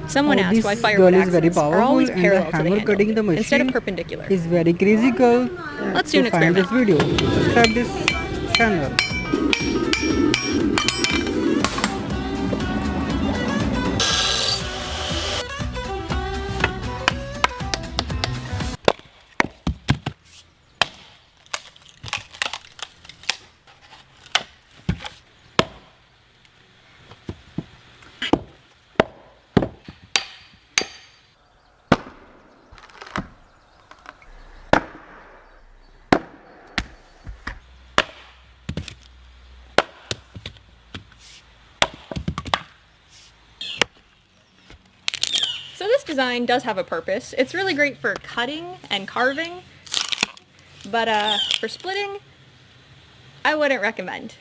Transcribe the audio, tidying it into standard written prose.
Someone asked This why girl firewood is very axes are always powerful, and the parallel to the hammer cutting the handle instead of machine perpendicular. is very crazy girl. Let's do To an find this experiment. video, subscribe this channel. So this design does have a purpose. It's really great for cutting and carving, but for splitting, I wouldn't recommend.